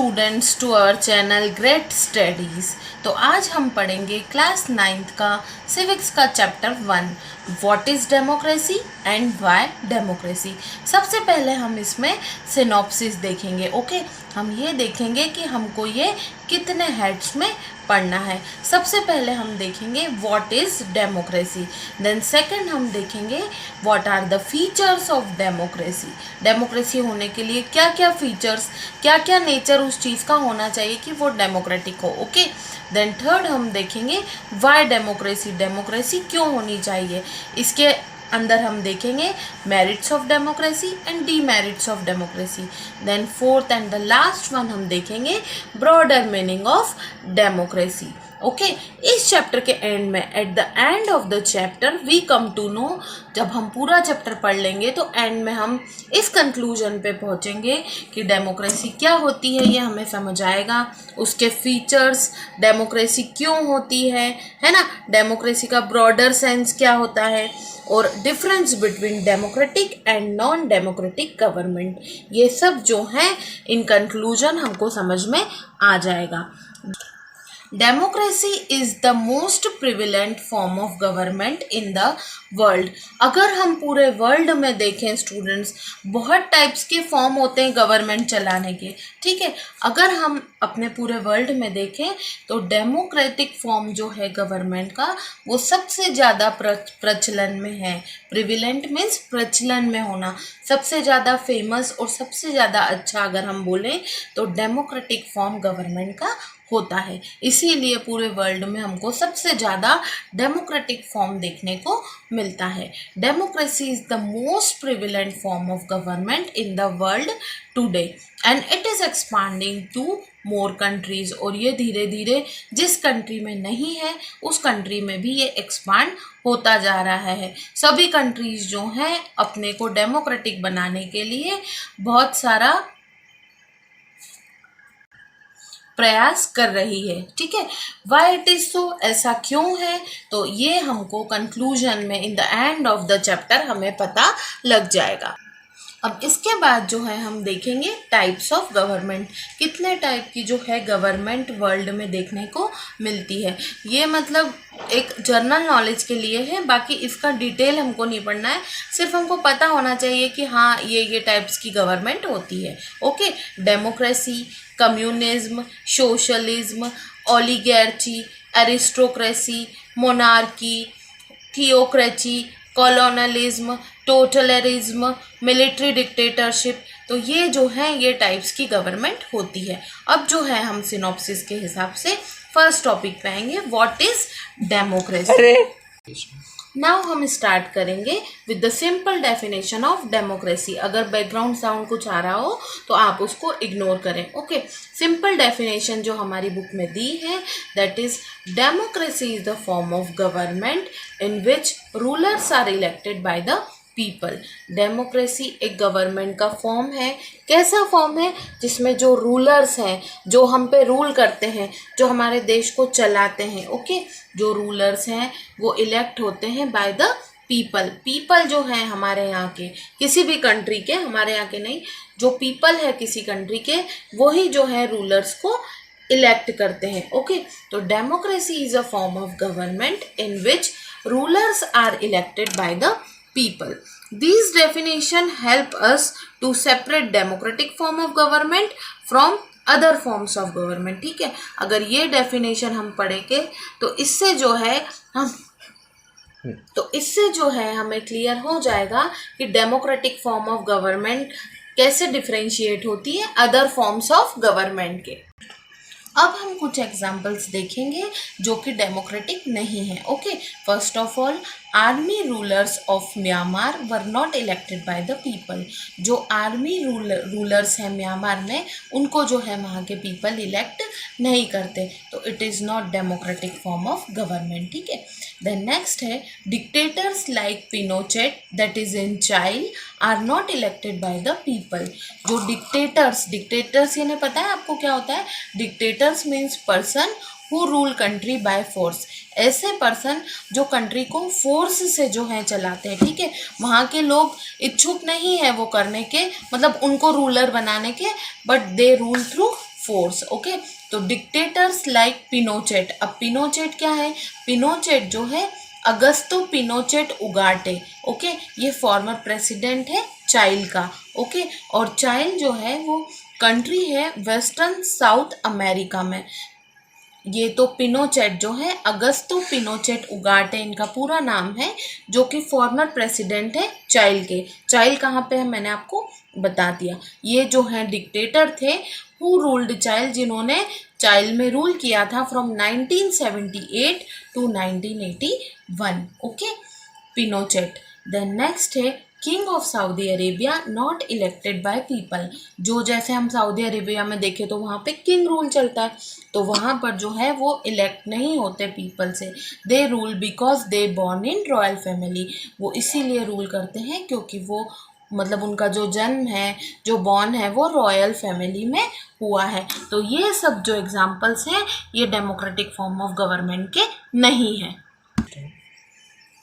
Students to our channel great studies. तो आज हम पढ़ेंगे क्लास 9th का सिविक्स का chapter 1 what is democracy and why democracy. सबसे पहले हम इसमें सिनॉप्सिस देखेंगे। ओके, हम ये देखेंगे कि हमको ये कितने हेड्स में पढ़ना है। सबसे पहले हम देखेंगे what is democracy, then second हम देखेंगे what are the features of democracy. Democracy होने के लिए क्या क्या फीचर्स, क्या क्या नेचर उस चीज़ का होना चाहिए कि वो डेमोक्रेटिक हो। ओके, देन थर्ड हम देखेंगे व्हाई डेमोक्रेसी, डेमोक्रेसी क्यों होनी चाहिए। इसके अंदर हम देखेंगे merits of democracy and demerits of democracy. Then fourth and the last one हम देखेंगे broader meaning of democracy. Okay, इस चैप्टर के एंड में, at the end of the chapter we come to know, जब हम पूरा चैप्टर पढ़ लेंगे तो एंड में हम इस कंक्लूजन पे पहुंचेंगे कि डेमोक्रेसी क्या होती है, ये हमें समझ आएगा। उसके फीचर्स, डेमोक्रेसी क्यों होती है ना, डेमोक्रेसी का ब्रॉडर सेंस क्या होता है, और difference between democratic and non democratic government, ये सब जो हैं इन कंक्लूजन हमको समझ में आ जाएगा। Democracy is the most prevalent form of government in the world. अगर हम पूरे वर्ल्ड में देखें स्टूडेंट्स, बहुत टाइप्स के फॉर्म होते हैं गवर्नमेंट चलाने के, ठीक है। अगर हम अपने पूरे वर्ल्ड में देखें तो डेमोक्रेटिक फॉर्म जो है गवर्नमेंट का वो सबसे ज़्यादा प्रचलन में है। प्रिविलेंट मीन्स प्रचलन में होना, सबसे ज़्यादा फेमस और सबसे ज़्यादा अच्छा अगर हम बोलें तो डेमोक्रेटिक फॉर्म गवर्नमेंट का होता है। इसीलिए पूरे वर्ल्ड में हमको सबसे ज़्यादा डेमोक्रेटिक फॉर्म देखने को मिलता है। Democracy is the most prevalent form of government in the world today and it is expanding to more countries. और ये धीरे धीरे जिस कंट्री में नहीं है उस कंट्री में भी ये एक्सपांड होता जा रहा है। सभी कंट्रीज़ जो हैं अपने को डेमोक्रेटिक बनाने के लिए बहुत सारा प्रयास कर रही है, ठीक है। वाई इट इज सो, ऐसा क्यों है, तो ये हमको कंक्लूजन में in the end of the chapter हमें पता लग जाएगा। अब इसके बाद जो है हम देखेंगे टाइप्स ऑफ गवर्नमेंट, कितने टाइप की जो है गवर्नमेंट वर्ल्ड में देखने को मिलती है। ये मतलब एक जनरल नॉलेज के लिए है, बाकी इसका डिटेल हमको नहीं पढ़ना है, सिर्फ हमको पता होना चाहिए कि हाँ ये टाइप्स की गवर्नमेंट होती है। Okay, democracy, communism, socialism, oligarchy, aristocracy, monarchy, theocracy, colonialism, totalitarianism, military dictatorship, तो ये जो है ये टाइप्स की गवर्नमेंट होती है। अब जो है हम सिनॉप्सिस के हिसाब से फर्स्ट टॉपिक पे आएंगे, व्हाट इज डेमोक्रेसी। नाउ हम स्टार्ट करेंगे with the simple definition of democracy. अगर बैकग्राउंड साउंड कुछ आ रहा हो तो आप उसको इग्नोर करें। ओके, सिंपल डेफिनेशन जो हमारी बुक में दी है, that is democracy is the form of government in which rulers are elected by the people. Democracy एक गवर्नमेंट का फॉर्म है। कैसा फॉर्म है? जिसमें जो रूलर्स हैं, जो हम पे रूल करते हैं, जो हमारे देश को चलाते हैं, ओके, जो रूलर्स हैं वो इलेक्ट होते हैं बाय द पीपल। पीपल जो हैं हमारे यहाँ के, किसी भी कंट्री के, हमारे यहाँ के नहीं, जो पीपल है किसी कंट्री के, वही जो है रूलर्स को इलेक्ट करते हैं। ओके, तो democracy is a form of government in which rulers are elected by the people. These definition help us to separate democratic form of government from other forms of government, ठीक है। अगर ये definition हम पढ़ेंगे तो इससे जो है हमें क्लियर हो जाएगा कि डेमोक्रेटिक फॉर्म ऑफ गवर्नमेंट कैसे डिफ्रेंशिएट होती है अदर फॉर्म्स ऑफ गवर्नमेंट के। अब हम कुछ एग्जाम्पल्स देखेंगे जो कि डेमोक्रेटिक नहीं है। Okay, first of all, army rulers of Myanmar were not elected by the people. जो आर्मी रूलर्स हैं म्यांमार में, उनको जो है वहाँ के पीपल इलेक्ट नहीं करते, तो it is not democratic form of government, ठीक है। देन नेक्स्ट है dictators like Pinochet that is in Chile are not elected by the people. जो डिक्टेटर्स यानी पता है आपको क्या होता है? Dictators means person who rule country by force. ऐसे पर्सन जो कंट्री को फोर्स से जो है चलाते हैं, ठीक है। वहाँ के लोग इच्छुक नहीं है वो करने के, मतलब उनको रूलर बनाने के, but they rule through force. Okay, तो डिक्टेटर्स लाइक पिनोचेट। अब पिनोचेट क्या है? पिनोचेट जो है अगस्तो पिनोचेट उगाटे। ओके, ये फॉर्मर प्रेसिडेंट है चाइल का। ओके, और चाइल जो है वो कंट्री है वेस्टर्न साउथ अमेरिका में। ये तो पिनोचेट जो है अगस्तो पिनोचेट उगाटे इनका पूरा नाम है, जो कि फॉर्मर प्रेसिडेंट है चाइल के। चाइल कहाँ पे है मैंने आपको बता दिया। ये जो है डिक्टेटर थे हु रूल्ड चाइल, जिन्होंने चाइल में रूल किया था from 1978 to 1981। Okay, Pinochet. Then next है king of Saudi Arabia not elected by people. जो जैसे हम सऊदी अरेबिया में देखें तो वहाँ पे किंग रूल चलता है, तो वहाँ पर जो है वो इलेक्ट नहीं होते पीपल से। They rule because they born in royal family. वो इसीलिए रूल करते हैं क्योंकि वो मतलब उनका जो जन्म है, जो बॉर्न है, वो रॉयल फैमिली में हुआ है। तो ये सब जो एग्जाम्पल्स हैं ये डेमोक्रेटिक फॉर्म ऑफ गवर्नमेंट के नहीं हैं।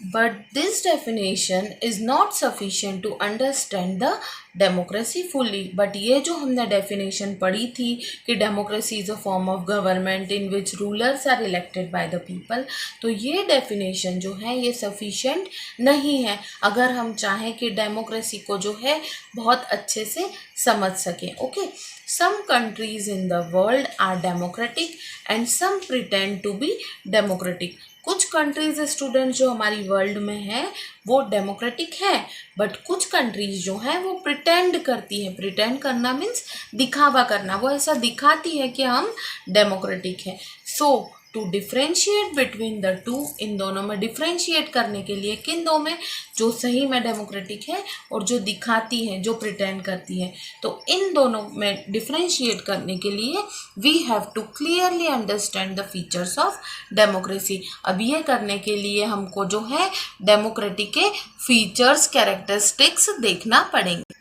But this definition is not sufficient to understand the democracy fully. But ये जो हमने definition पढ़ी थी कि democracy is a form of government in which rulers are elected by the people, तो ये definition जो है ये sufficient नहीं है अगर हम चाहें कि democracy को जो है बहुत अच्छे से समझ सकें। Okay, some countries in the world are democratic and some pretend to be democratic. कुछ कंट्रीज स्टूडेंट जो हमारी वर्ल्ड में है वो डेमोक्रेटिक है, बट कुछ कंट्रीज जो है वो प्रिटेंड करती है। प्रिटेंड करना मीन्स दिखावा करना, वो ऐसा दिखाती है कि हम डेमोक्रेटिक है। So to differentiate between the two, इन दोनों में डिफ्रेंशिएट करने के लिए, किन दो में? जो सही में डेमोक्रेटिक है और जो दिखाती है, जो प्रिटेंड करती है, तो इन दोनों में डिफ्रेंशिएट करने के लिए we have to clearly understand the features of democracy. अब ये करने के लिए हमको जो है डेमोक्रेटिक के फीचर्स, कैरेक्टरिस्टिक्स देखना पड़ेंगे।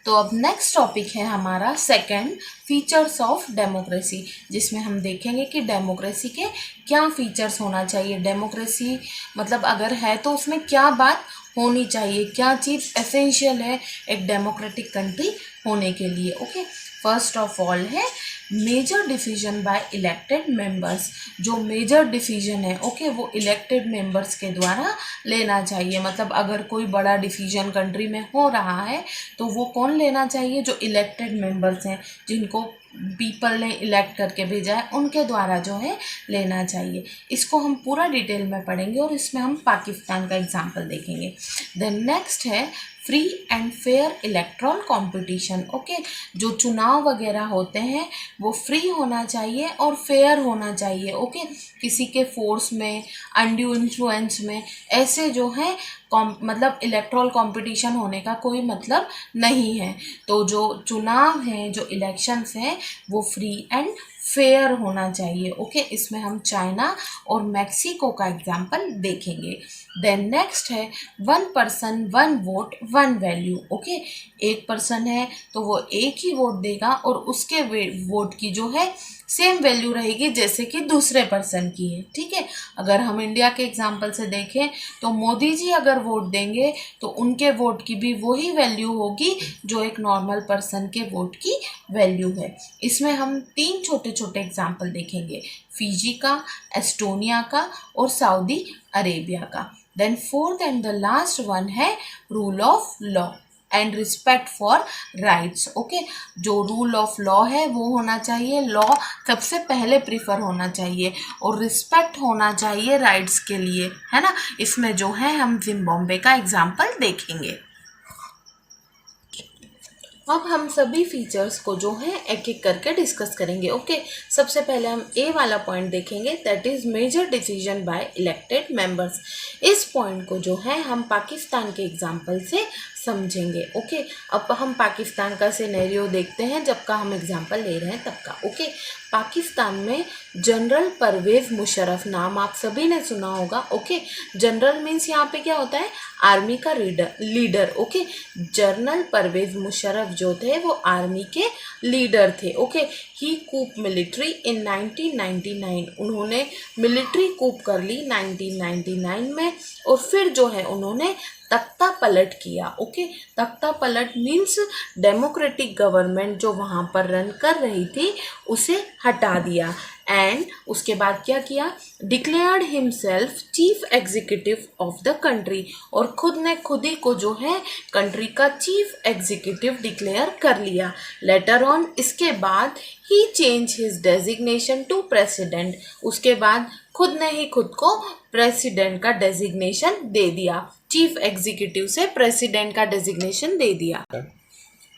तो अब नेक्स्ट टॉपिक है हमारा सेकंड, फीचर्स ऑफ डेमोक्रेसी, जिसमें हम देखेंगे कि डेमोक्रेसी के क्या फीचर्स होना चाहिए। डेमोक्रेसी मतलब अगर है तो उसमें क्या बात होनी चाहिए, क्या चीज़ एसेंशियल है एक डेमोक्रेटिक कंट्री होने के लिए। ओके, फर्स्ट ऑफ ऑल है major decision by elected members. जो मेजर डिसीजन है ओके वो इलेक्टेड मेंबर्स के द्वारा लेना चाहिए। मतलब अगर कोई बड़ा डिसीजन कंट्री में हो रहा है तो वो कौन लेना चाहिए? जो इलेक्टेड मेंबर्स हैं, जिनको पीपल ने इलेक्ट करके भेजा है, उनके द्वारा जो है लेना चाहिए। इसको हम पूरा डिटेल में पढ़ेंगे और इसमें हम पाकिस्तान का एग्जाम्पल देखेंगे। देन नेक्स्ट है free and fair electoral competition. Okay, जो चुनाव वगैरह होते हैं वो फ्री होना चाहिए और फेयर होना चाहिए। ओके, किसी के फोर्स में, अनड्यू इन्फ्लुएंस में ऐसे जो है मतलब इलेक्ट्रल कंपटीशन होने का कोई मतलब नहीं है। तो जो चुनाव हैं, जो इलेक्शंस हैं, वो फ्री एंड फेयर होना चाहिए। ओके, इसमें हम चाइना और मैक्सिको का एग्जाम्पल देखेंगे। देन नेक्स्ट है 1 पर्सन 1 वोट 1 वैल्यू। ओके, एक पर्सन है तो वो एक ही वोट देगा और उसके वोट की जो है सेम वैल्यू रहेगी जैसे कि दूसरे पर्सन की है। ठीक है, अगर हम इंडिया के एग्जाम्पल से देखें तो मोदी जी अगर वोट देंगे तो उनके वोट की भी वही वैल्यू होगी जो एक नॉर्मल पर्सन के वोट की वैल्यू है। इसमें हम 3 छोटे छोटे एग्जाम्पल देखेंगे, फिजी का, एस्टोनिया का और सऊदी अरेबिया का। Then fourth and the last one है rule of law and respect for rights. Okay, जो रूल ऑफ लॉ है वो होना चाहिए, लॉ सबसे पहले प्रीफर होना चाहिए और रिस्पेक्ट होना चाहिए राइट्स के लिए, है ना। इसमें जो है हम जिम्बाब्वे का एग्जाम्पल देखेंगे। अब हम सभी फीचर्स को जो है एक एक करके डिस्कस करेंगे। ओके, सबसे पहले हम ए वाला पॉइंट देखेंगे, that is major decision by elected members. इस पॉइंट को जो है हम पाकिस्तान के एग्जाम्पल से समझेंगे। ओके, अब हम पाकिस्तान का सिनेरियो देखते हैं जब का हम एग्जाम्पल ले रहे हैं तब का। ओके, पाकिस्तान में जनरल परवेज़ मुशर्रफ नाम आप सभी ने सुना होगा। ओके, जनरल मीन्स यहाँ पे क्या होता है? आर्मी का leader. Okay, general Pervez Musharraf जो थे वो आर्मी के लीडर थे। Okay, he coup military in 1999। उन्होंने मिलिट्री कूप कर ली 1999 में और फिर जो है उन्होंने तख्ता पलट किया। ओके, तख्ता पलट मीन्स डेमोक्रेटिक गवर्नमेंट जो वहाँ पर रन कर रही थी उसे हटा दिया। एंड उसके बाद क्या किया, declared himself chief executive of the country, और खुद ने खुद ही को जो है कंट्री का चीफ एग्जीक्यूटिव डिक्लेयर कर लिया। लेटर ऑन, इसके बाद ही change his designation to president, उसके बाद खुद ने ही खुद को प्रेसिडेंट का डेजिग्नेशन दे दिया, चीफ एग्जीक्यूटिव से प्रेसिडेंट का डेजिग्नेशन दे दिया।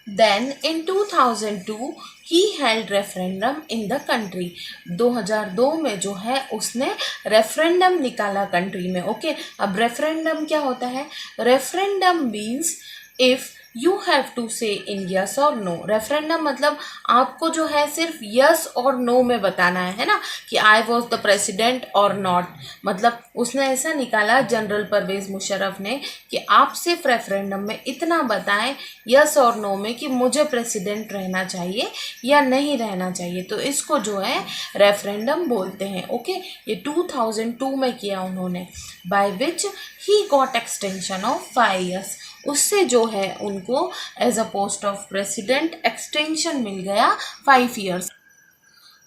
Then in 2002 he held referendum in the country. 2002 में जो है उसने रेफरेंडम निकाला कंट्री में। ओके, अब रेफरेंडम क्या होता है? Referendum means if you have to say in yes और नो। रेफरेंडम मतलब आपको जो है सिर्फ यस और नो में बताना है ना, कि आई वॉज द प्रेसिडेंट और नॉट। मतलब उसने ऐसा निकाला जनरल परवेज मुशर्रफ ने कि आप सिर्फ रेफरेंडम में इतना बताएं यस और नो में कि मुझे प्रेसिडेंट रहना चाहिए या नहीं रहना चाहिए, तो इसको जो है रेफरेंडम बोलते हैं। ओके, ये 2002 में किया उन्होंने, by which he got extension of 5 years। उससे जो है उनको as a post of president extension मिल गया 5 years।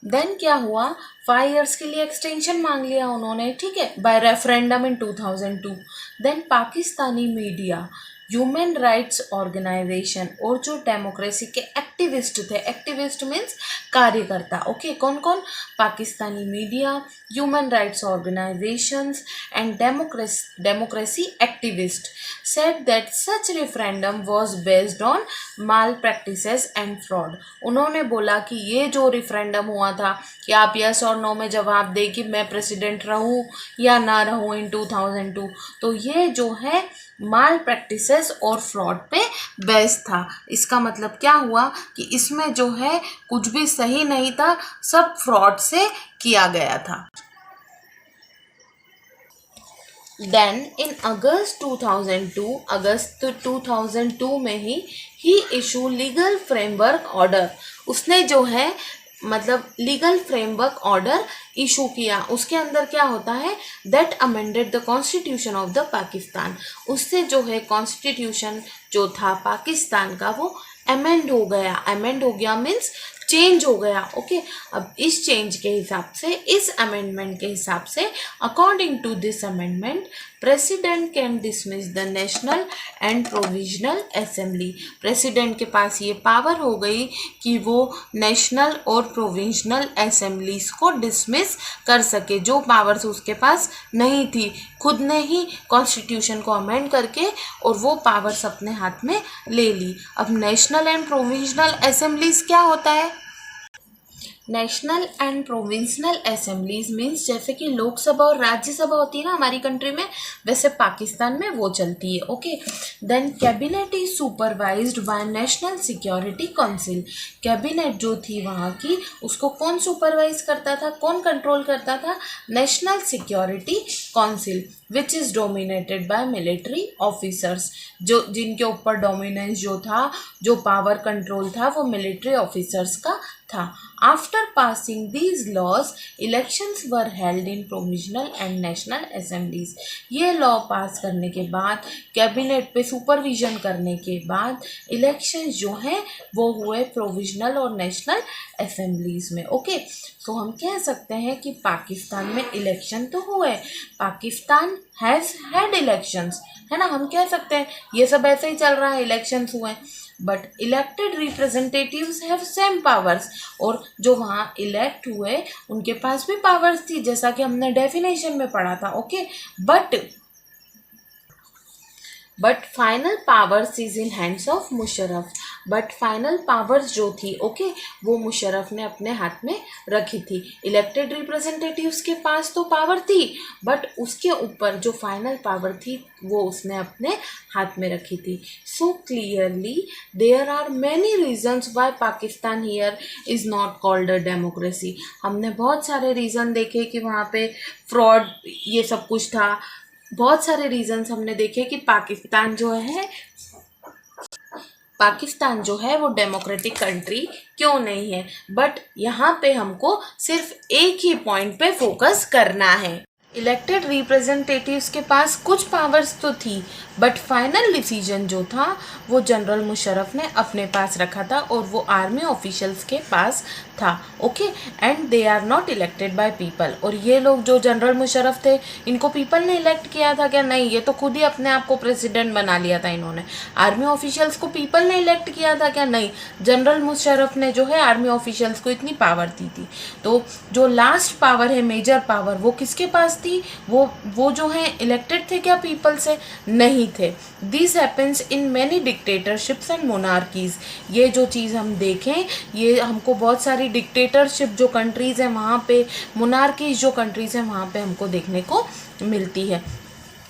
देन क्या हुआ, 5 years के लिए एक्सटेंशन मांग लिया उन्होंने, ठीक है, by referendum in 2002। Then Pakistani media, human rights organisation और जो डेमोक्रेसी के एक्टिविस्ट थे, एक्टिविस्ट मीन्स कार्यकर्ता। ओके, कौन कौन? Pakistani media, human rights organisations and democracy activist said that such referendum was based on malpractices and fraud। उन्होंने बोला कि ये जो रेफरेंडम हुआ था कि आप यस और नो में जवाब दें कि मैं प्रेसिडेंट रहूं या ना रहूं इन 2002, तो ये जो है माल प्रैक्टिसेस और फ्रॉड पे बेस्ड था। इसका मतलब क्या हुआ कि इसमें जो है कुछ भी सही नहीं था, सब फ्रॉड से किया गया था। देन इन अगस्त 2002, अगस्त 2002 में ही इशू लीगल फ्रेमवर्क ऑर्डर, उसने जो है मतलब लीगल फ्रेमवर्क ऑर्डर इशू किया। उसके अंदर क्या होता है, that amended the constitution of the Pakistan, उससे जो है कॉन्स्टिट्यूशन जो था पाकिस्तान का वो अमेंड हो गया। अमेंड हो गया मीन्स चेंज हो गया। ओके, अब इस चेंज के हिसाब से, इस अमेंडमेंट के हिसाब से, according to this amendment president can dismiss the national and provisional assembly. President के पास ये पावर हो गई कि वो नेशनल और प्रोविजनल असेंबलीज को डिसमिस कर सके, जो पावर्स उसके पास नहीं थी। खुद ने ही कॉन्स्टिट्यूशन को अमेंड करके और वो पावर्स अपने हाथ में ले ली। अब नेशनल एंड प्रोविजनल असेंबलीज क्या होता है? National and provincial assemblies means जैसे कि लोकसभा और राज्यसभा होती है ना हमारी कंट्री में, वैसे पाकिस्तान में वो चलती है। Okay, then cabinet is supervised by national security council. Cabinet जो थी वहाँ की, उसको कौन सुपरवाइज करता था, कौन कंट्रोल करता था? National security council, which is dominated by military officers. जो जिनके ऊपर डोमिनेंस जो था, जो पावर कंट्रोल था, वो मिलिट्री ऑफिसर्स का था। After passing these laws elections were held in provisional and national assemblies. ये लॉ पास करने के बाद, कैबिनेट पे सुपरविजन करने के बाद इलेक्शंस जो हैं वो हुए प्रोविजनल और नेशनल असेंबलीज में। ओके, तो हम कह सकते हैं कि पाकिस्तान में इलेक्शन तो हुए, पाकिस्तान हैज़ हैड इलेक्शंस, है ना, हम कह सकते हैं ये सब ऐसे ही चल रहा है, इलेक्शंस हुए, but elected representatives have same powers. और जो वहाँ इलेक्ट हुए उनके पास भी पावर्स थी, जैसा कि हमने डेफिनेशन में पढ़ा था। Okay, but final powers is in hands of Musharraf. But final powers जो थी, ओके, वो मुशर्रफ ने अपने हाथ में रखी थी। इलेक्टेड रिप्रेजेंटेटिव्स के पास तो पावर थी, बट उसके ऊपर जो फाइनल पावर थी वो उसने अपने हाथ में रखी थी। So clearly there are many reasons why Pakistan here is not called a democracy. हमने बहुत सारे रीज़न देखे कि वहाँ पे फ्रॉड ये सब कुछ था, बहुत सारे रीजंस हमने देखे कि पाकिस्तान जो है वो डेमोक्रेटिक कंट्री क्यों नहीं है। बट यहाँ पे हमको सिर्फ एक ही पॉइंट पे फोकस करना है। इलेक्टेड रिप्रेजेंटेटिव्स के पास कुछ पावर्स तो थी, बट फाइनल डिसीजन जो था वो जनरल मुशर्रफ ने अपने पास रखा था और वो आर्मी ऑफिशियल्स के पास था। Okay, and they are not elected by people. और ये लोग जो जनरल मुशर्रफ थे, इनको पीपल ने इलेक्ट किया था क्या? नहीं, ये तो खुद ही अपने आप को प्रेसिडेंट बना लिया था इन्होंने। आर्मी ऑफिशियल्स को पीपल ने इलेक्ट किया था क्या? नहीं, जनरल मुशर्रफ ने जो है आर्मी ऑफिशियल्स को इतनी पावर दी थी। तो जो लास्ट पावर है, मेजर पावर, वो किसके पास थी? वो जो है इलेक्टेड थे क्या पीपल से? नहीं थे। This happens in many dictatorships and monarchies. ये जो चीज़ हम देखें, ये हमको बहुत सारी डिक्टेटरशिप जो कंट्रीज़ हैं वहाँ पे, मोनार्कीज जो कंट्रीज़ हैं वहाँ पे हमको देखने को मिलती है।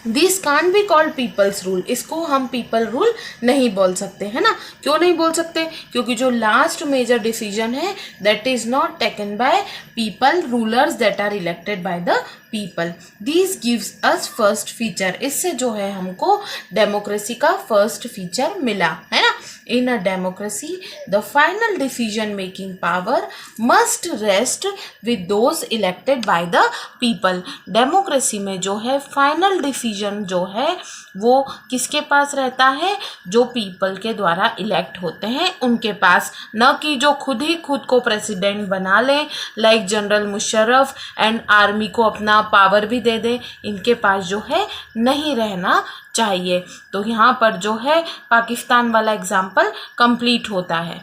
This can be called people's rule. इसको हम पीपल रूल नहीं बोल सकते, है ना? क्यों नहीं बोल सकते? क्योंकि जो लास्ट मेजर डिसीजन है that is not taken by people, rulers that are elected by the people. This gives us first feature. इससे जो है हमको डेमोक्रेसी का फर्स्ट फीचर मिला, है ना? In a democracy the final decision making power must rest with those elected by the people. Democracy में जो है फाइनल डिसीजन जो है वो किसके पास रहता है? जो पीपल के द्वारा इलेक्ट होते हैं उनके पास, न कि जो खुद ही खुद को प्रेसिडेंट बना लें, like general Musharraf, and army को अपना पावर भी दे दें। इनके पास जो है नहीं रहना चाहिए। तो यहाँ पर जो है पाकिस्तान वाला एग्जाम्पल कंप्लीट होता है।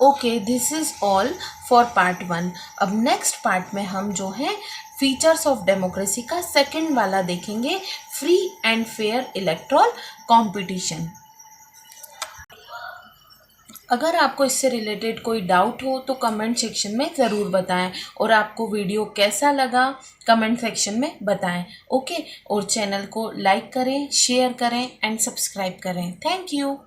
Okay, this is all for part 1। अब नेक्स्ट पार्ट में हम जो है फीचर्स ऑफ डेमोक्रेसी का सेकंड वाला देखेंगे, free and fair electoral competition. अगर आपको इससे रिलेटेड कोई डाउट हो तो कमेंट सेक्शन में ज़रूर बताएं, और आपको वीडियो कैसा लगा कमेंट सेक्शन में बताएं। ओके, और चैनल को लाइक करें, शेयर करें एंड सब्सक्राइब करें। Thank you.